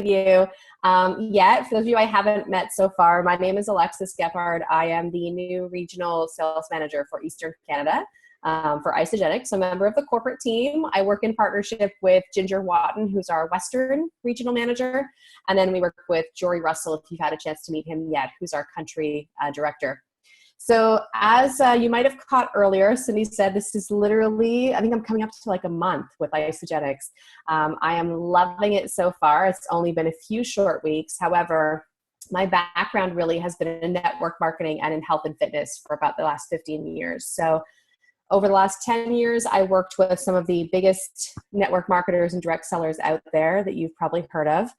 you yet. For those of you I haven't met so far, my name is Alexis Gebhard. I am the new regional sales manager for Eastern Canada for Isagenix. I'm a member of the corporate team. I work in partnership with Ginger Watton, who's our Western regional manager. And then we work with Jory Russell, if you've had a chance to meet him yet, who's our country director. So as you might have caught earlier, Cindy said this is literally, I think I'm coming up to like a month with Isagenix. I am loving it so far. It's only been a few short weeks. However, my background really has been in network marketing and in health and fitness for about the last 15 years. So over the last 10 years, I worked with some of the biggest network marketers and direct sellers out there that you've probably heard of.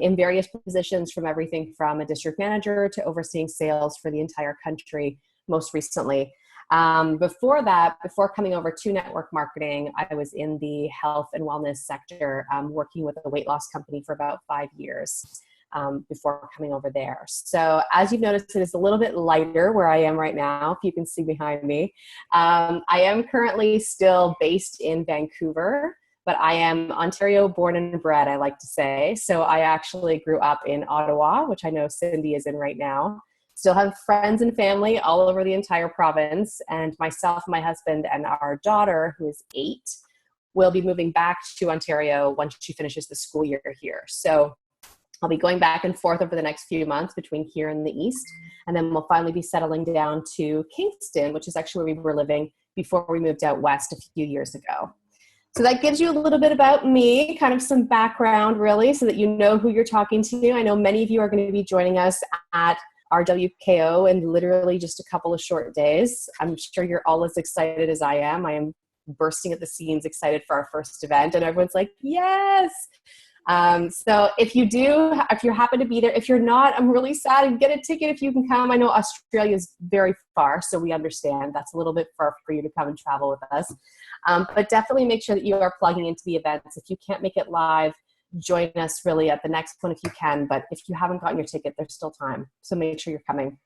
In various positions, from everything from a district manager to overseeing sales for the entire country most recently. Before that, before coming over to network marketing, I was in the health and wellness sector, working with a weight loss company for about 5 years before coming over there. So as you've noticed, it is a little bit lighter where I am right now, if you can see behind me. I am currently still based in Vancouver, but I am Ontario born and bred, I like to say. So I actually grew up in Ottawa, which I know Cindy is in right now. Still have friends and family all over the entire province. And myself, my husband, and our daughter, who is 8, will be moving back to Ontario once she finishes the school year here. So I'll be going back and forth over the next few months between here and the East. And then we'll finally be settling down to Kingston, which is actually where we were living before we moved out west a few years ago. So that gives you a little bit about me, kind of some background really, so that you know who you're talking to. I know many of you are going to be joining us at our WKO in literally just a couple of short days. I'm sure you're all as excited as I am. I am bursting at the seams, excited for our first event, and everyone's like, yes. So if you happen to be there, if you're not, I'm really sad, and get a ticket if you can come. I know Australia is very far, so we understand that's a little bit far for you to come and travel with us. But definitely make sure that you are plugging into the events. If you can't make it live, join us really at the next one if you can. But if you haven't gotten your ticket, there's still time. So make sure you're coming.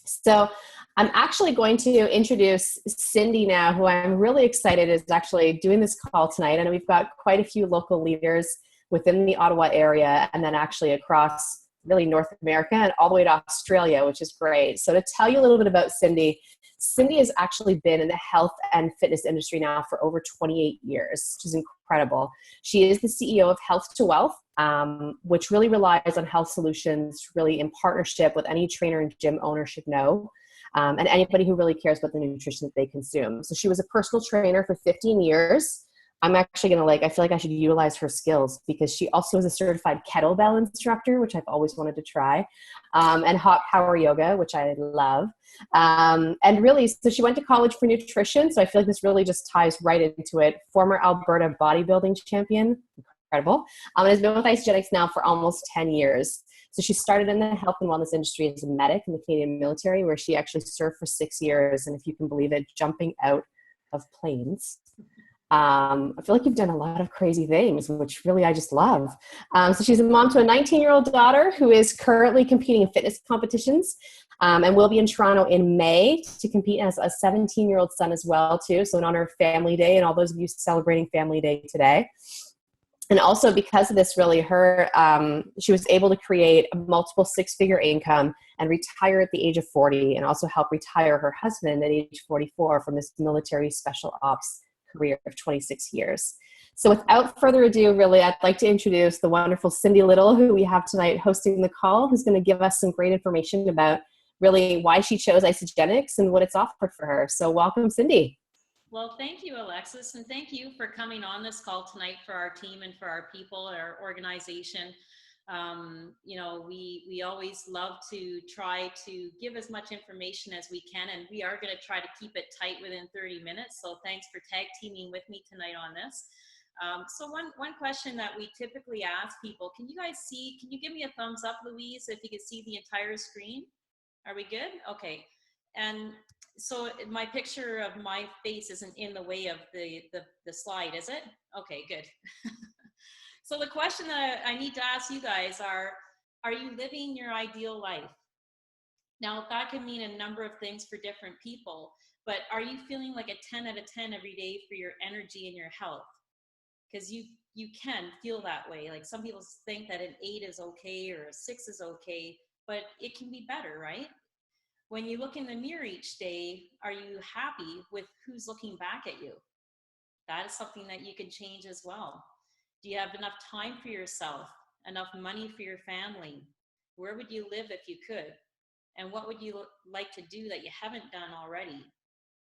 So I'm actually going to introduce Cindy now, who I'm really excited is actually doing this call tonight. And we've got quite a few local leaders within the Ottawa area and then actually across really North America and all the way to Australia, which is great. So to tell you a little bit about Cindy, Cindy has actually been in the health and fitness industry now for over 28 years, which is incredible. She is the CEO of Health to Wealth, which really relies on health solutions really in partnership with any trainer and gym owner should know, and anybody who really cares about the nutrition that they consume. So she was a personal trainer for 15 years. I'm actually going to I feel like I should utilize her skills because she also is a certified kettlebell instructor, which I've always wanted to try, and hot power yoga, which I love. And really, so she went to college for nutrition. So I feel like this really just ties right into it. Former Alberta bodybuilding champion, incredible. And has been with Isagenix now for almost 10 years. So she started in the health and wellness industry as a medic in the Canadian military, where she actually served for 6 years. And if you can believe it, jumping out of planes. I feel like you've done a lot of crazy things, which really I just love. So she's a mom to a 19-year-old daughter who is currently competing in fitness competitions and will be in Toronto in May to compete as a 17-year-old son as well, too. So in honor of Family Day and all those of you celebrating Family Day today. And also because of this, really, she was able to create a multiple 6-figure income and retire at the age of 40 and also help retire her husband at age 44 from his military special ops career of 26 years. So without further ado, really, I'd like to introduce the wonderful Cindy Little, who we have tonight hosting the call, who's going to give us some great information about really why she chose Isagenix and what it's offered for her. So welcome, Cindy. Well, thank you, Alexis, and thank you for coming on this call tonight for our team and for our people, our organization. We always love to try to give as much information as we can, and we are going to try to keep it tight within 30 minutes. So thanks for tag teaming with me tonight on this. So one question that we typically ask people, can you give me a thumbs up, Louise, if you can see the entire screen? Are we good? Okay. And so my picture of my face isn't in the way of the slide, is it? Okay, good. So the question that I need to ask you guys are you living your ideal life? Now, that can mean a number of things for different people, but are you feeling like a 10 out of 10 every day for your energy and your health? Because you can feel that way. Like some people think that an 8 is okay or a 6 is okay, but it can be better, right? When you look in the mirror each day, are you happy with who's looking back at you? That is something that you can change as well. Do you have enough time for yourself? Enough money for your family? Where would you live if you could? And what would you like to do that you haven't done already?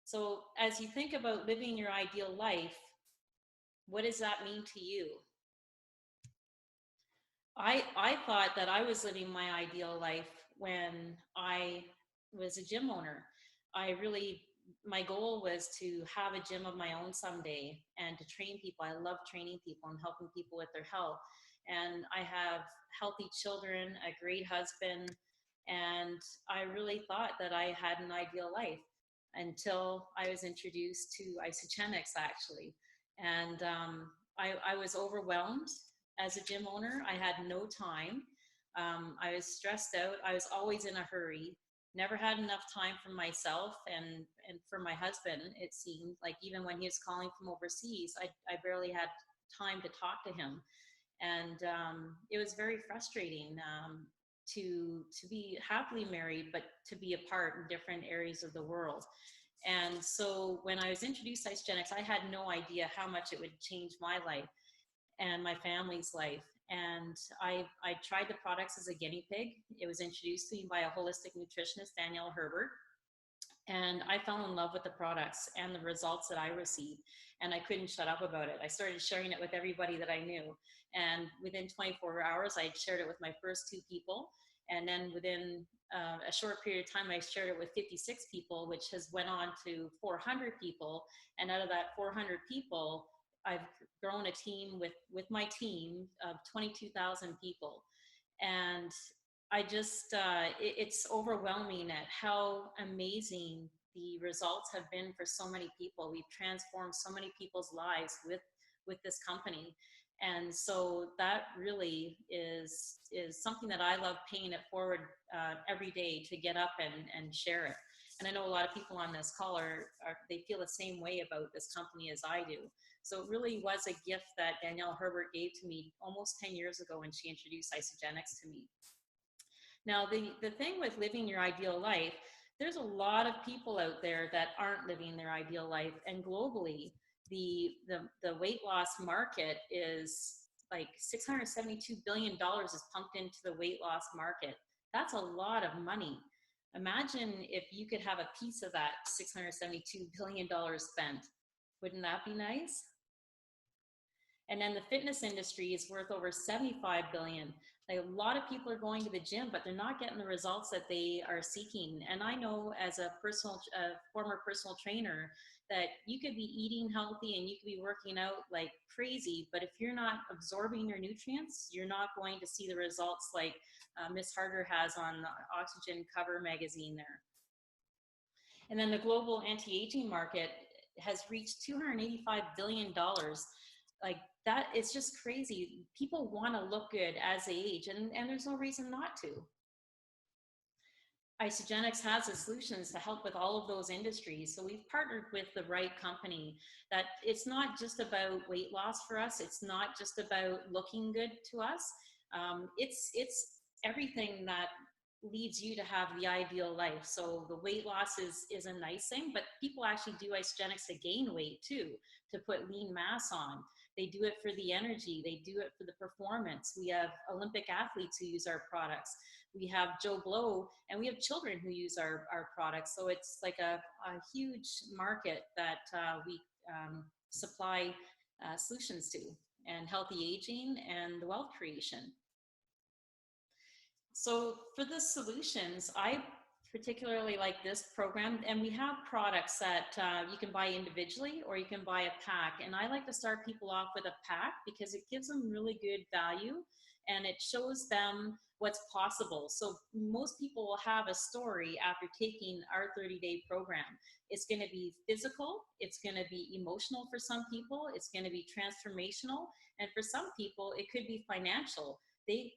So as you think about living your ideal life, what does that mean to you? I thought that I was living my ideal life when I was a gym owner. My goal was to have a gym of my own someday and to train people. I love training people and helping people with their health. And I have healthy children, a great husband, and I really thought that I had an ideal life until I was introduced to Isagenix, actually. And I was overwhelmed as a gym owner. I had no time. I was stressed out. I was always in a hurry. Never had enough time for myself and for my husband. It seemed like even when he was calling from overseas, I barely had time to talk to him. And it was very frustrating to be happily married, but to be apart in different areas of the world. And so when I was introduced to Isagenix, I had no idea how much it would change my life and my family's life. And I tried the products as a guinea pig. It was introduced to me by a holistic nutritionist, Danielle Herbert. And I fell in love with the products and the results that I received. And I couldn't shut up about it. I started sharing it with everybody that I knew. And within 24 hours, I shared it with my first 2 people. And then within a short period of time, I shared it with 56 people, which has went on to 400 people. And out of that 400 people, I've grown a team with my team of 22,000 people. And I just, it's overwhelming at how amazing the results have been for so many people. We've transformed so many people's lives with this company. And so that really is something that I love paying it forward every day to get up and share it. And I know a lot of people on this call they feel the same way about this company as I do. So it really was a gift that Danielle Herbert gave to me almost 10 years ago when she introduced Isagenix to me. Now, the thing with living your ideal life, there's a lot of people out there that aren't living their ideal life. And globally, the weight loss market is like $672 billion is pumped into the weight loss market. That's a lot of money. Imagine if you could have a piece of that $672 billion spent. Wouldn't that be nice? And then the fitness industry is worth over $75 billion. Like a lot of people are going to the gym, but they're not getting the results that they are seeking. And I know as a former personal trainer that you could be eating healthy and you could be working out like crazy, but if you're not absorbing your nutrients, you're not going to see the results like Miss Harder has on the Oxygen cover magazine there. And then the global anti-aging market has reached $285 billion. Like that, it's just crazy. People want to look good as they age, and there's no reason not to. Isagenix has the solutions to help with all of those industries. So we've partnered with the right company that it's not just about weight loss for us. It's not just about looking good to us. It's everything that leads you to have the ideal life. So the weight loss is a nice thing, but people actually do Isagenix to gain weight too, to put lean mass on. They do it for the energy. They do it for the performance. We have Olympic athletes who use our products. We have Joe Blow, and we have children who use our products. So it's like a huge market that we supply solutions to, and healthy aging and the wealth creation. So for the solutions, I particularly like this program, and we have products that you can buy individually or you can buy a pack. And I like to start people off with a pack because it gives them really good value and it shows them what's possible. So most people will have a story after taking our 30-day program. It's going to be physical, it's going to be emotional for some people, it's going to be transformational, and for some people it could be financial.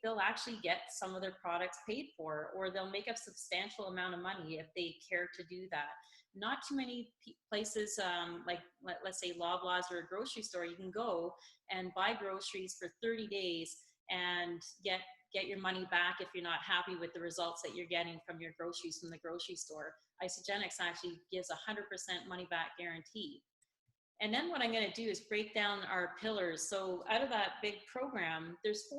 they'll actually get some of their products paid for, or they'll make a substantial amount of money if they care to do that. Not too many places, like let's say Loblaws or a grocery store, you can go and buy groceries for 30 days and get your money back if you're not happy with the results that you're getting from your groceries from the grocery store. Isagenix actually gives 100% money back guarantee. And then what I'm going to do is break down our pillars. So out of that big program, there's 4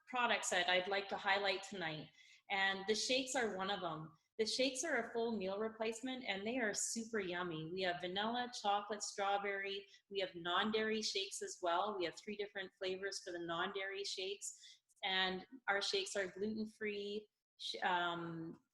products that I'd like to highlight tonight. And the shakes are one of them. The shakes are a full meal replacement, and they are super yummy. We have vanilla, chocolate, strawberry. We have non-dairy shakes as well. We have 3 different flavors for the non-dairy shakes. And our shakes are gluten-free.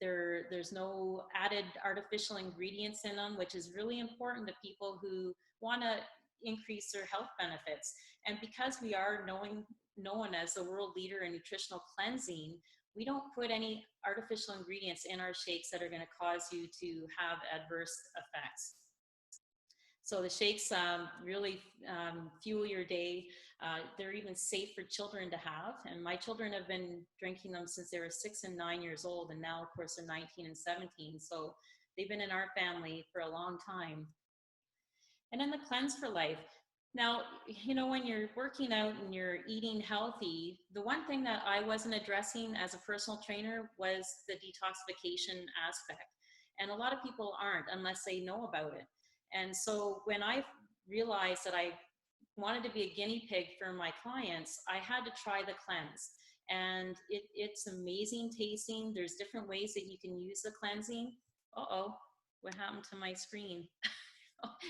There's no added artificial ingredients in them, which is really important to people who want to increase their health benefits. And because we are known as the world leader in nutritional cleansing, we don't put any artificial ingredients in our shakes that are going to cause you to have adverse effects. So the shakes really fuel your day. They're even safe for children to have. And my children have been drinking them since they were 6 and 9 years old. And now, of course, they're 19 and 17. So they've been in our family for a long time. And then the Cleanse for Life. Now, you know, when you're working out and you're eating healthy, the one thing that I wasn't addressing as a personal trainer was the detoxification aspect. And a lot of people aren't unless they know about it. And so when I realized that I wanted to be a guinea pig for my clients, I had to try the cleanse. And it's amazing tasting. There's different ways that you can use the cleansing. Uh-oh, what happened to my screen?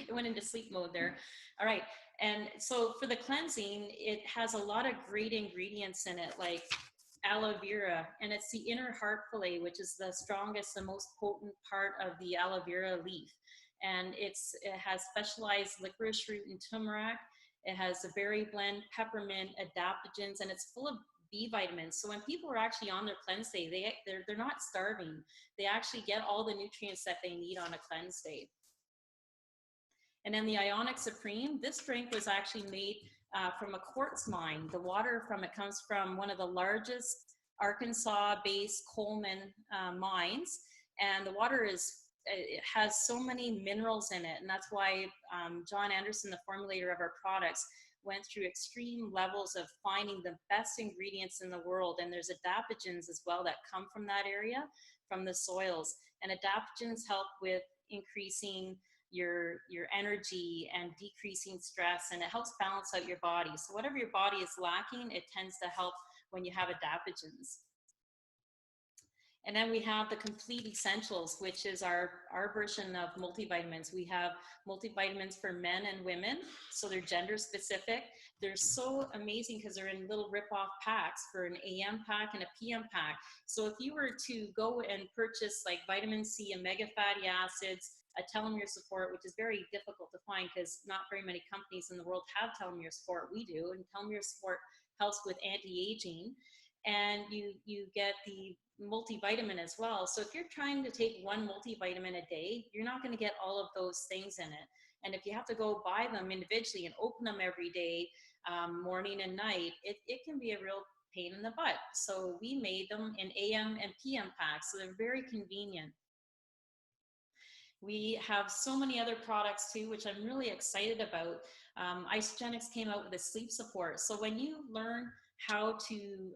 It went into sleep mode there. All right. And so for the cleansing, it has a lot of great ingredients in it, like aloe vera, and it's the inner heart fillet, which is the strongest, the most potent part of the aloe vera leaf. And it has specialized licorice root and turmeric. It has a berry blend, peppermint, adaptogens, and it's full of B vitamins. So when people are actually on their cleanse day, they're not starving. They actually get all the nutrients that they need on a cleanse day. And then the Ionic Supreme, this drink was actually made from a quartz mine. The water from it comes from one of the largest Arkansas-based Coleman mines. And the water it has so many minerals in it. And that's why John Anderson, the formulator of our products, went through extreme levels of finding the best ingredients in the world. And there's adaptogens as well that come from that area, from the soils. And adaptogens help with increasing your energy and decreasing stress, and it helps balance out your body. So whatever your body is lacking, it tends to help when you have adaptogens. And then we have the Complete Essentials, which is our version of multivitamins. We have multivitamins for men and women, so they're gender specific. They're so amazing because they're in little rip-off packs for an AM pack and a PM pack. So if you were to go and purchase like vitamin C, omega fatty acids, a telomere support, which is very difficult to find because not very many companies in the world have telomere support. We do, and telomere support helps with anti-aging. And you get the multivitamin as well. So if you're trying to take one multivitamin a day, you're not going to get all of those things in it. And if you have to go buy them individually and open them every day, morning and night, it can be a real pain in the butt. So we made them in AM and PM packs, so they're very convenient. We have so many other products too, which I'm really excited about. Isagenix came out with a sleep support. So when you learn how to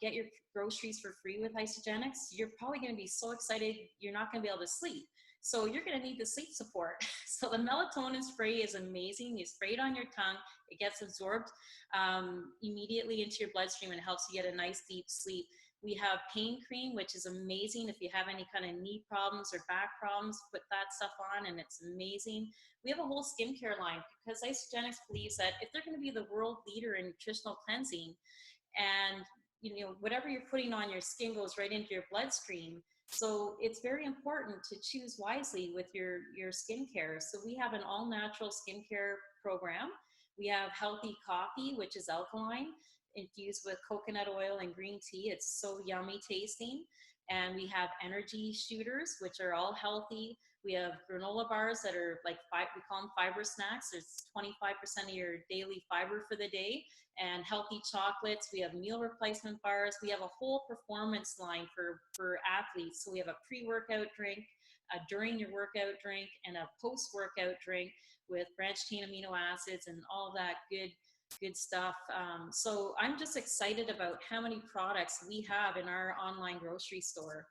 get your groceries for free with Isagenix, you're probably going to be so excited you're not going to be able to sleep. So you're going to need the sleep support. So the melatonin spray is amazing. You spray it on your tongue. It gets absorbed immediately into your bloodstream and helps you get a nice deep sleep. We have pain cream, which is amazing if you have any kind of knee problems or back problems. Put that stuff on and it's amazing. We have a whole skincare line because Isagenix believes that if they're going to be the world leader in nutritional cleansing, and you know whatever you're putting on your skin goes right into your bloodstream. So it's very important to choose wisely with your skincare. So we have an all-natural skincare program. We have healthy coffee, which is alkaline, infused with coconut oil and green tea. It's so yummy tasting. And we have energy shooters, which are all healthy. We have granola bars that are like we call them fiber snacks. There's 25% of your daily fiber for the day, and healthy chocolates. We have meal replacement bars. We have a whole performance line for athletes. So we have a pre-workout drink, a during your workout drink, and a post-workout drink with branched chain amino acids and all that good stuff. So I'm just excited about how many products we have in our online grocery store.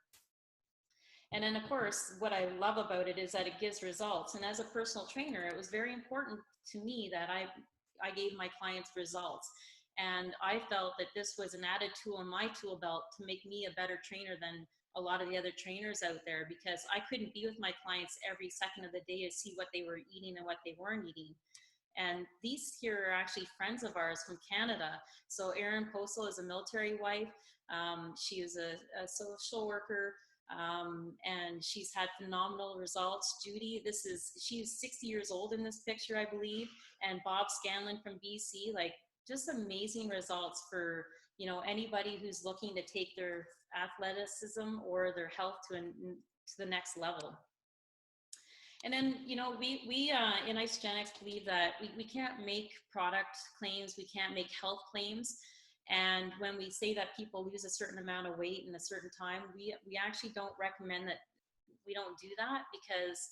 And then, of course, what I love about it is that it gives results. And as a personal trainer, it was very important to me that I gave my clients results. And I felt that this was an added tool in my tool belt to make me a better trainer than a lot of the other trainers out there, because I couldn't be with my clients every second of the day to see what they were eating and what they weren't eating. And these here are actually friends of ours from Canada. So Erin Postal is a military wife. She is a social worker. And she's had phenomenal results. Judy, she's 60 years old in this picture, I believe, and Bob Scanlon from BC, like just amazing results for, you know, anybody who's looking to take their athleticism or their health to the next level. And then, you know, we in Isagenix believe that we can't make product claims, we can't make health claims. And when we say that people lose a certain amount of weight in a certain time, we actually don't recommend that. We don't do that because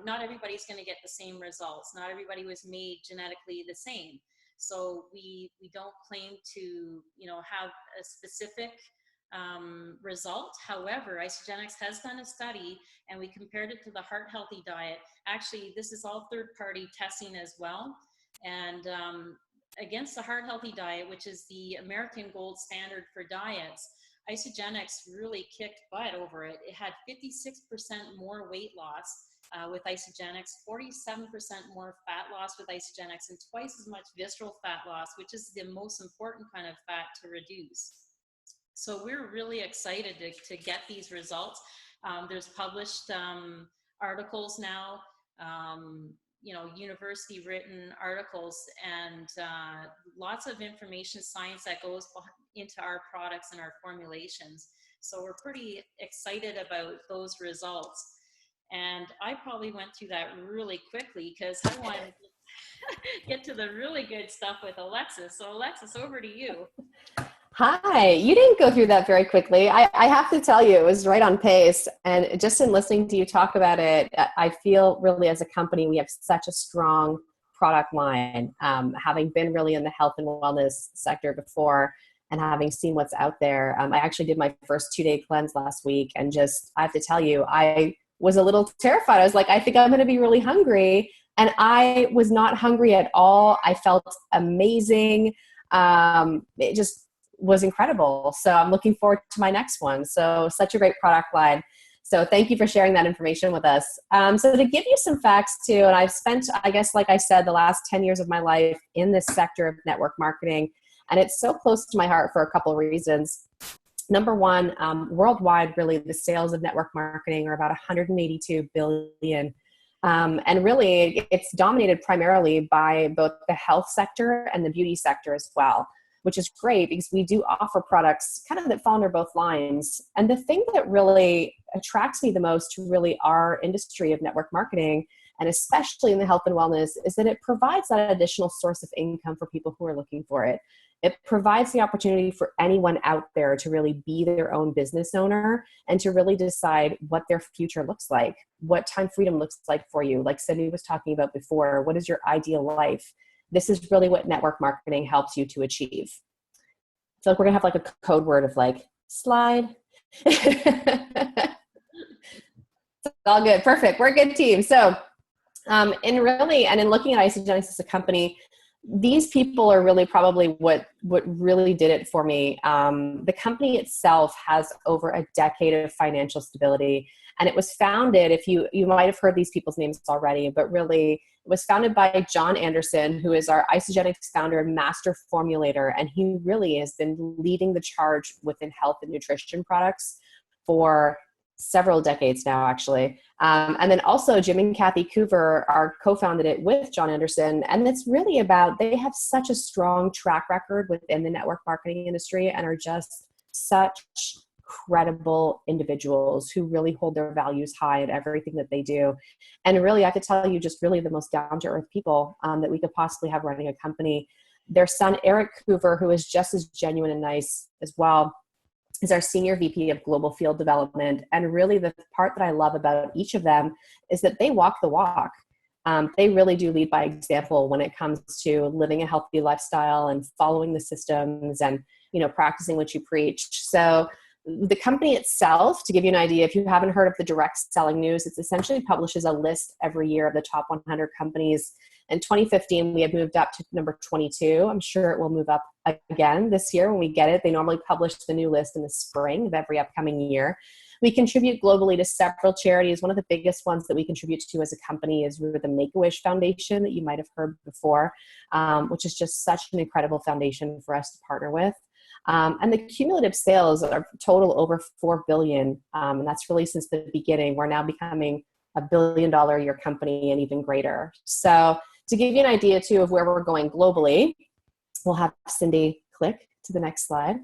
not everybody's going to get the same results. Not everybody was made genetically the same. So we don't claim to, you know, have a specific result. However, Isagenix has done a study and we compared it to the Heart Healthy diet. Actually, this is all third-party testing as well. And against the Heart Healthy diet, which is the American gold standard for diets, Isagenix really kicked butt over it. It had 56% more weight loss with Isagenix, 47% more fat loss with Isagenix, and twice as much visceral fat loss, which is the most important kind of fat to reduce. So we're really excited to get these results. There's published articles now, you know, university written articles, and lots of information science that goes into our products and our formulations. So we're pretty excited about those results. And I probably went through that really quickly because I wanted to get to the really good stuff with Alexis. So Alexis, over to you. Hi, you didn't go through that very quickly. I have to tell you, it was right on pace. And just in listening to you talk about it, I feel really as a company, we have such a strong product line. Having been really in the health and wellness sector before and having seen what's out there, I actually did my first 2-day cleanse last week. And just, I have to tell you, I was a little terrified. I was like, I think I'm going to be really hungry. And I was not hungry at all. I felt amazing. It just was incredible. So I'm looking forward to my next one. So such a great product line. So thank you for sharing that information with us. So to give you some facts too, and I've spent, I guess, like I said, the last 10 years of my life in this sector of network marketing, and it's so close to my heart for a couple of reasons. Number one, worldwide, really, the sales of network marketing are about 182 billion. And really, it's dominated primarily by both the health sector and the beauty sector as well, which is great because we do offer products kind of that fall under both lines. And the thing that really attracts me the most to really our industry of network marketing, and especially in the health and wellness, is that it provides that additional source of income for people who are looking for it. It provides the opportunity for anyone out there to really be their own business owner and to really decide what their future looks like, what time freedom looks like for you. Like Cindy was talking about before, what is your ideal life? This is really what network marketing helps you to achieve. So like we're gonna have like a code word of like slide. It's all good, perfect. We're a good team. So, in looking at Isagenix as a company, these people are really probably what really did it for me. The company itself has over a decade of financial stability, and it was founded, if you might have heard these people's names already, but really it was founded by John Anderson, who is our Isagenix founder and master formulator, and he really has been leading the charge within health and nutrition products for several decades now, actually. And then also Jim and Kathy Coover are co-founded it with John Anderson. And it's really about, they have such a strong track record within the network marketing industry and are just such incredible individuals who really hold their values high in everything that they do. And really, I could tell you, just really the most down-to-earth people that we could possibly have running a company. Their son, Eric Hoover, who is just as genuine and nice as well, is our Senior VP of Global Field Development. And really the part that I love about each of them is that they walk the walk. They really do lead by example when it comes to living a healthy lifestyle and following the systems and, practicing what you preach. So the company itself, to give you an idea, if you haven't heard of the direct selling news, it essentially publishes a list every year of the top 100 companies. In 2015, we had moved up to number 22. I'm sure it will move up again this year when we get it. They normally publish the new list in the spring of every upcoming year. We contribute globally to several charities. One of the biggest ones that we contribute to as a company is the Make-A-Wish Foundation that you might have heard before, which is just such an incredible foundation for us to partner with. And the cumulative sales are total over $4 billion. And that's really since the beginning. We're now becoming a $1 billion a year company and even greater. So to give you an idea too of where we're going globally, we'll have Cindy click to the next slide.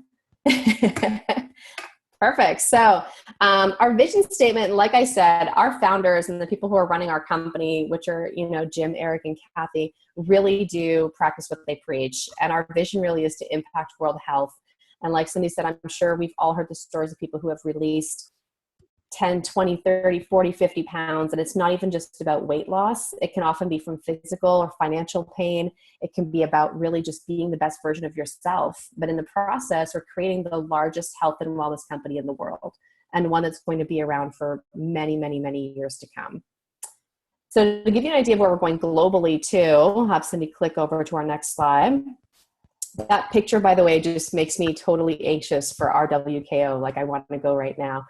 Perfect. So our vision statement, like I said, our founders and the people who are running our company, which are, Jim, Eric, and Kathy, really do practice what they preach. And our vision really is to impact world health. And like Cindy said, I'm sure we've all heard the stories of people who have released 10, 20, 30, 40, 50 pounds. And it's not even just about weight loss. It can often be from physical or financial pain. It can be about really just being the best version of yourself. But in the process, we're creating the largest health and wellness company in the world, and one that's going to be around for many, many, many years to come. So to give you an idea of where we're going globally too, I'll have Cindy click over to our next slide. That picture, by the way, just makes me totally anxious for our WKO. Like I want to go right now.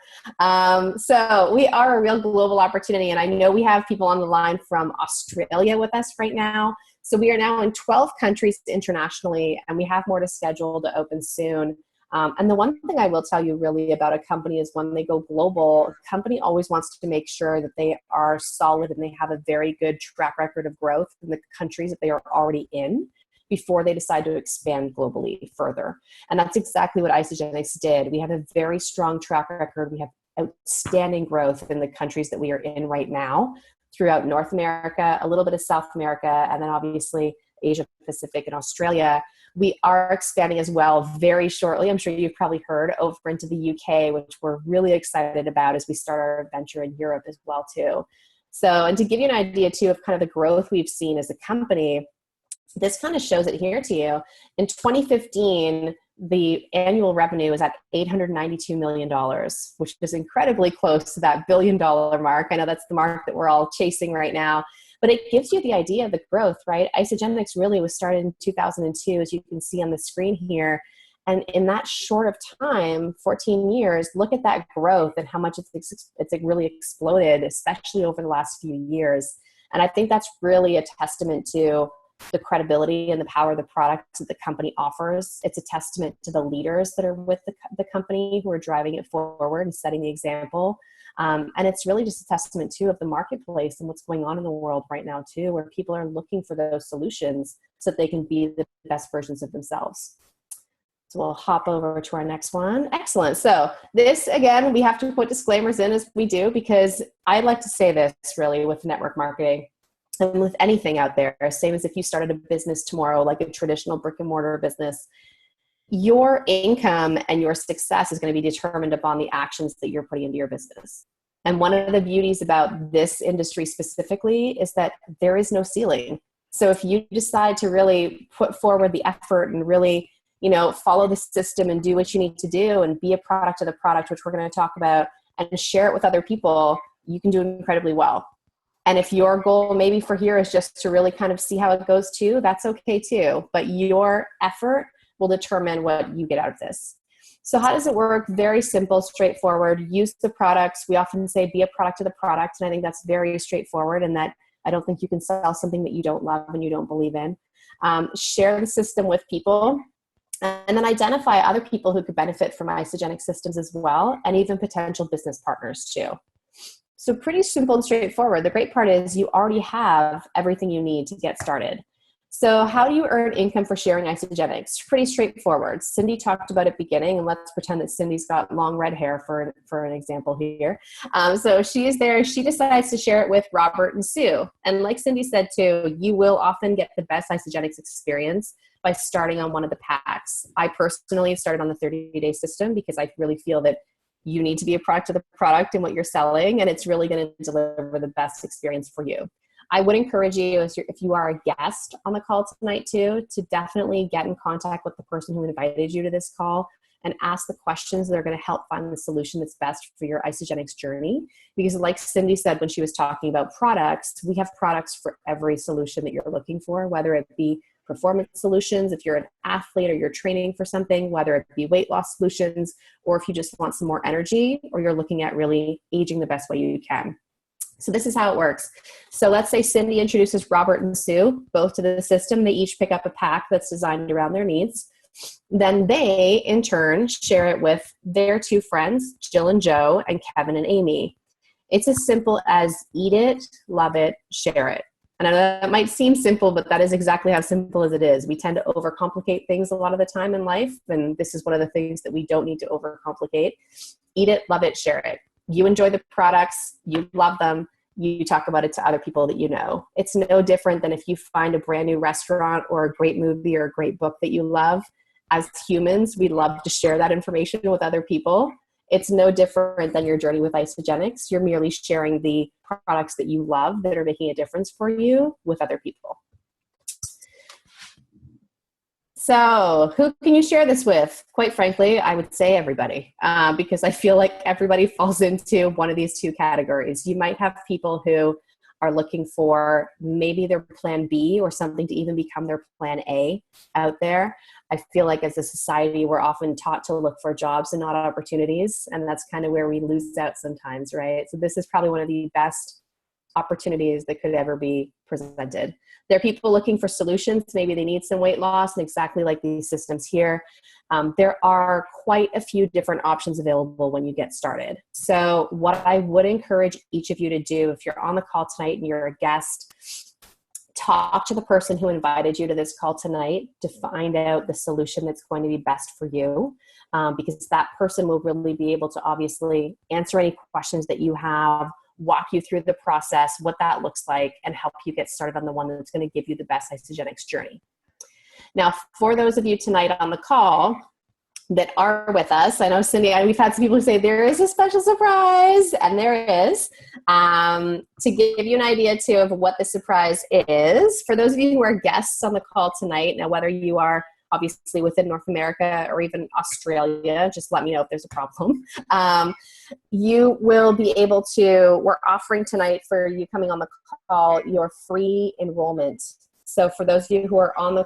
So we are a real global opportunity. And I know we have people on the line from Australia with us right now. So we are now in 12 countries internationally, and we have more to schedule to open soon. And the one thing I will tell you really about a company is when they go global, a company always wants to make sure that they are solid and they have a very good track record of growth in the countries that they are already in before they decide to expand globally further. And that's exactly what Isagenix did. We have a very strong track record. We have outstanding growth in the countries that we are in right now throughout North America, a little bit of South America, and then obviously Asia Pacific and Australia. We are expanding as well very shortly. I'm sure you've probably heard over into the UK, which we're really excited about as we start our venture in Europe as well too. So, and to give you an idea too of kind of the growth we've seen as a company, this kind of shows it here to you. In 2015, the annual revenue is at $892 million, which is incredibly close to that $1 billion mark. I know that's the mark that we're all chasing right now, but it gives you the idea of the growth, right? Isagenix really was started in 2002, as you can see on the screen here. And in that short of time, 14 years, look at that growth and how much it's really exploded, especially over the last few years. And I think that's really a testament to the credibility and the power of the products that the company offers. It's a testament to the leaders that are with the company who are driving it forward and setting the example. And it's really just a testament too of the marketplace and what's going on in the world right now too, where people are looking for those solutions so that they can be the best versions of themselves. So we'll hop over to our next one. Excellent. So this, again, we have to put disclaimers in as we do, because I'd like to say this really with network marketing. And with anything out there, same as if you started a business tomorrow, like a traditional brick and mortar business, your income and your success is going to be determined upon the actions that you're putting into your business. And one of the beauties about this industry specifically is that there is no ceiling. So if you decide to really put forward the effort and really, follow the system and do what you need to do and be a product of the product, which we're going to talk about, and share it with other people, you can do incredibly well. And if your goal maybe for here is just to really kind of see how it goes too, that's okay too. But your effort will determine what you get out of this. So how does it work? Very simple, straightforward. Use the products. We often say be a product of the product. And I think that's very straightforward, and that I don't think you can sell something that you don't love and you don't believe in. Share the system with people. And then identify other people who could benefit from Isagenix systems as well, and even potential business partners too. So pretty simple and straightforward. The great part is you already have everything you need to get started. So how do you earn income for sharing Isagenix? Pretty straightforward. Cindy talked about it beginning, and let's pretend that Cindy's got long red hair for an example here. So she is there. She decides to share it with Robert and Sue. And like Cindy said too, you will often get the best Isagenix experience by starting on one of the packs. I personally started on the 30-day system because I really feel that you need to be a product of the product and what you're selling, and it's really going to deliver the best experience for you. I would encourage you, if you are a guest on the call tonight too, to definitely get in contact with the person who invited you to this call and ask the questions that are going to help find the solution that's best for your Isagenix journey. Because like Cindy said when she was talking about products, we have products for every solution that you're looking for, whether it be performance solutions, if you're an athlete or you're training for something, whether it be weight loss solutions, or if you just want some more energy, or you're looking at really aging the best way you can. So this is how it works. So let's say Cindy introduces Robert and Sue, both to the system. They each pick up a pack that's designed around their needs. Then they, in turn, share it with their two friends, Jill and Joe, and Kevin and Amy. It's as simple as eat it, love it, share it. And I know that might seem simple, but that is exactly how simple as it is. We tend to overcomplicate things a lot of the time in life, and this is one of the things that we don't need to overcomplicate. Eat it, love it, share it. You enjoy the products, you love them, you talk about it to other people that you know. It's no different than if you find a brand new restaurant or a great movie or a great book that you love. As humans, we love to share that information with other people. It's no different than your journey with Isagenix. You're merely sharing the products that you love that are making a difference for you with other people. So who can you share this with? Quite frankly, I would say everybody, because I feel like everybody falls into one of these two categories. You might have people who are looking for maybe their plan B or something to even become their plan A out there. I feel like as a society, we're often taught to look for jobs and not opportunities. And that's kind of where we lose out sometimes, right? So this is probably one of the best opportunities that could ever be presented. There are people looking for solutions. Maybe they need some weight loss, and exactly like these systems here. There are quite a few different options available when you get started. So what I would encourage each of you to do, if you're on the call tonight and you're a guest, talk to the person who invited you to this call tonight to find out the solution that's going to be best for you, because that person will really be able to obviously answer any questions that you have, walk you through the process, what that looks like, and help you get started on the one that's going to give you the best Isagenix journey. Now, for those of you tonight on the call that are with us, I know Cindy, we've had some people who say there is a special surprise, and there is. To give you an idea too of what the surprise is, for those of you who are guests on the call tonight, now whether you are obviously within North America or even Australia, just let me know if there's a problem. You will be able to, we're offering tonight for you coming on the call, your free enrollment. So for those of you who are on the